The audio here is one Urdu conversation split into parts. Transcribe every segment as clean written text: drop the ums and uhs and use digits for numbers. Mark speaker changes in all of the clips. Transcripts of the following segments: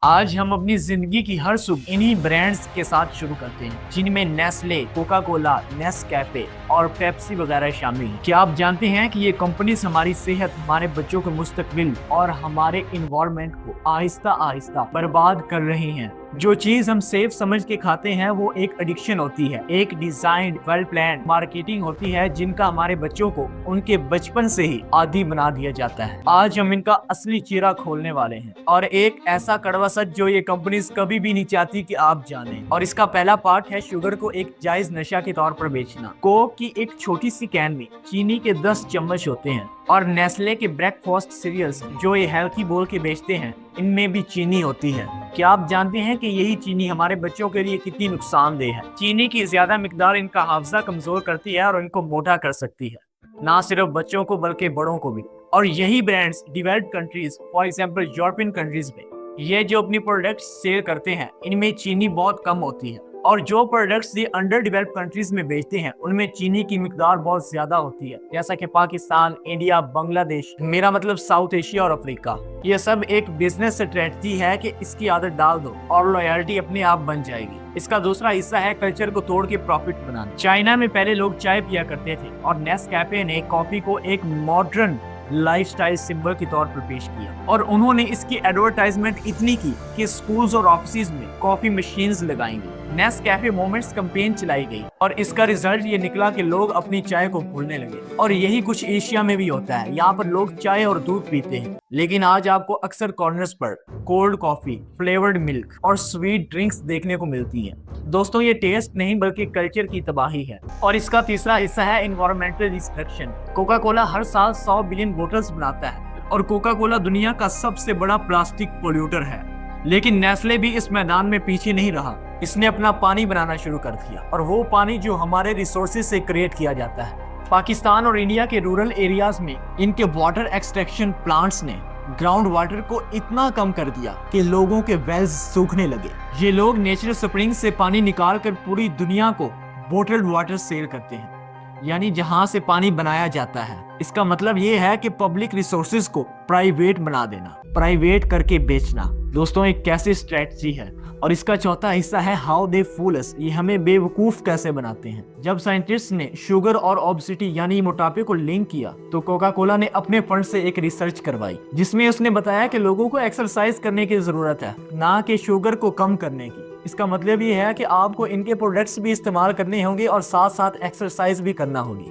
Speaker 1: آج ہم اپنی زندگی کی ہر صبح انہی برانڈز کے ساتھ شروع کرتے ہیں جن میں نیسلے، کوکا کولا، نیسکیفے اور پیپسی وغیرہ شامل ہیں۔ کیا آپ جانتے ہیں کہ یہ کمپنیز ہماری صحت، ہمارے بچوں کے مستقبل اور ہمارے انوائرمنٹ کو آہستہ آہستہ برباد کر رہی ہیں؟ جو چیز ہم سیف سمجھ کے کھاتے ہیں وہ ایک ایڈکشن ہوتی ہے، ایک ڈیزائنڈ ویل پلانڈ مارکیٹنگ ہوتی ہے جن کا ہمارے بچوں کو ان کے بچپن سے ہی عادی بنا دیا جاتا ہے۔ آج ہم ان کا اصلی چہرہ کھولنے والے ہیں اور ایک ایسا کڑوا سچ جو یہ کمپنیز کبھی بھی نہیں چاہتی کہ آپ جانیں۔ اور اس کا پہلا پارٹ ہے شوگر کو ایک جائز نشہ کے طور پر بیچنا۔ کوک کی ایک چھوٹی سی کین میں چینی کے 10 چمچ ہوتے ہیں اور نیسلے کے بریک فاسٹ سیریلز جو یہ ہیلتھی بول کے بیچتے ہیں ان میں بھی چینی ہوتی ہے۔ کیا آپ جانتے ہیں کہ یہی چینی ہمارے بچوں کے لیے کتنی نقصان دہ ہے؟ چینی کی زیادہ مقدار ان کا حافظہ کمزور کرتی ہے اور ان کو موٹا کر سکتی ہے، نہ صرف بچوں کو بلکہ بڑوں کو بھی۔ اور یہی brands developed countries, for example European countries میں یہ جو اپنی پروڈکٹس سیل کرتے ہیں ان میں چینی بہت کم ہوتی ہے، اور جو پروڈکٹس یہ انڈر ڈیولپڈ کنٹریز میں بیچتے ہیں ان میں چینی کی مقدار بہت زیادہ ہوتی ہے، جیسا کہ پاکستان، انڈیا، بنگلہ دیش، میرا مطلب ساؤتھ ایشیا اور افریقہ۔ یہ سب ایک بزنس اسٹریٹجی ہے کہ اس کی عادت ڈال دو اور لویلٹی اپنے آپ بن جائے گی۔ اس کا دوسرا حصہ ہے کلچر کو توڑ کے پروفٹ بنانا۔ چائنا میں پہلے لوگ چائے پیا کرتے تھے اور نیسکیفے نے کافی کو ایک ماڈرن لائف سٹائل سمبل کے طور پر پیش کیا، اور انہوں نے اس کی ایڈورٹائزمنٹ اتنی کی کہ سکولز اور آفیسز میں کافی مشینز لگائیں گی، نیسکیفے مومنٹس کمپین چلائی گئی، اور اس کا ریزلٹ یہ نکلا کہ لوگ اپنی چائے کو بھولنے لگے۔ اور یہی کچھ ایشیا میں بھی ہوتا ہے، یہاں پر لوگ چائے اور دودھ پیتے ہیں، لیکن آج آپ کو اکثر کارنرز پر کولڈ کافی، فلیورڈ ملک اور سویٹ ڈرنکس دیکھنے کو ملتی ہیں۔ دوستوں، یہ ٹیسٹ نہیں بلکہ کلچر کی تباہی ہے۔ اور اس کا تیسرا حصہ ہے انوائرمنٹل ڈسٹرکشن۔ کوکا کولا ہر سال 100 بلین بوٹلز بناتا ہے اور کوکا کولا دنیا کا سب سے بڑا پلاسٹک پولیوٹر ہے، لیکن نیسلے بھی اس میدان میں پیچھے نہیں رہا۔ اس نے اپنا پانی بنانا شروع کر دیا، اور وہ پانی جو ہمارے ریسورسز سے کریٹ کیا جاتا ہے۔ پاکستان اور انڈیا کے رورل ایریاز میں ان کے واٹر ایکسٹریکشن پلانٹس نے گراؤنڈ واٹر کو اتنا کم کر دیا کہ لوگوں کے ویلز سوکھنے لگے۔ یہ لوگ نیچرل سپرنگ سے پانی نکال کر پوری دنیا کو بوٹلڈ واٹر سیل کرتے ہیں، یعنی جہاں سے پانی بنایا جاتا ہے۔ اس کا مطلب یہ ہے کہ پبلک ریسورسز کو پرائیویٹ بنا دینا، پرائیویٹ کر کے بیچنا۔ دوستوں، ایک کیسی اسٹریٹجی ہے۔ اور اس کا چوتھا حصہ ہے ہاؤ دے فول اس، یہ ہمیں بے وقوف کیسے بناتے ہیں۔ جب سائنٹسٹ نے شوگر اور اوبیسٹی یعنی موٹاپے کو لنک کیا تو کوکا کولا نے اپنے فنڈ سے ایک ریسرچ کروائی جس میں اس نے بتایا کہ لوگوں کو ایکسرسائز کرنے کی ضرورت ہے، نہ کہ شوگر کو کم کرنے کی۔ اس کا مطلب یہ ہے کہ آپ کو ان کے پروڈکٹس بھی استعمال کرنے ہوں گے اور ساتھ ساتھ ایکسرسائز بھی کرنا ہوگی۔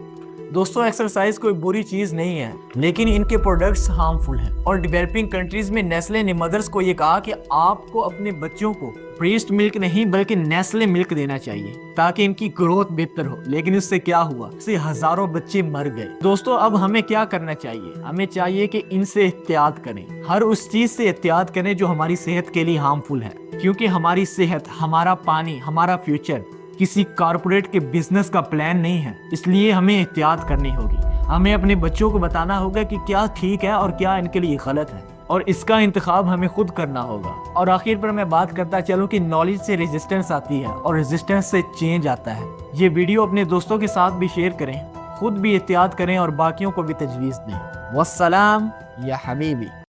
Speaker 1: دوستوں، ایکسرسائز کوئی بری چیز نہیں ہے، لیکن ان کے پروڈکٹس ہارمفل ہیں۔ اور ڈیولپنگ کنٹریز میں نیسلے نے مدرس کو یہ کہا کہ آپ کو اپنے بچوں کو بریسٹ ملک نہیں بلکہ نیسلے ملک دینا چاہیے تاکہ ان کی گروتھ بہتر ہو، لیکن اس سے کیا ہوا؟ اس سے ہزاروں بچے مر گئے۔ دوستوں، اب ہمیں کیا کرنا چاہیے؟ ہمیں چاہیے کہ ان سے احتیاط کریں، ہر اس چیز سے احتیاط کریں جو ہماری صحت کے لیے ہارمفل ہے، کیونکہ ہماری صحت، ہمارا پانی، ہمارا فیوچر کسی کارپوریٹ کے بزنس کا پلان نہیں ہے۔ اس لیے ہمیں احتیاط کرنی ہوگی۔ ہمیں اپنے بچوں کو بتانا ہوگا کہ کیا ٹھیک ہے اور کیا ان کے لیے غلط ہے، اور اس کا انتخاب ہمیں خود کرنا ہوگا۔ اور آخر پر میں بات کرتا چلوں کہ نالج سے ریزسٹنس آتی ہے اور ریزسٹنس سے چینج آتا ہے۔ یہ ویڈیو اپنے دوستوں کے ساتھ بھی شیئر کریں، خود بھی احتیاط کریں اور باقیوں کو بھی تجویز دیں۔ والسلام یا حبیبی۔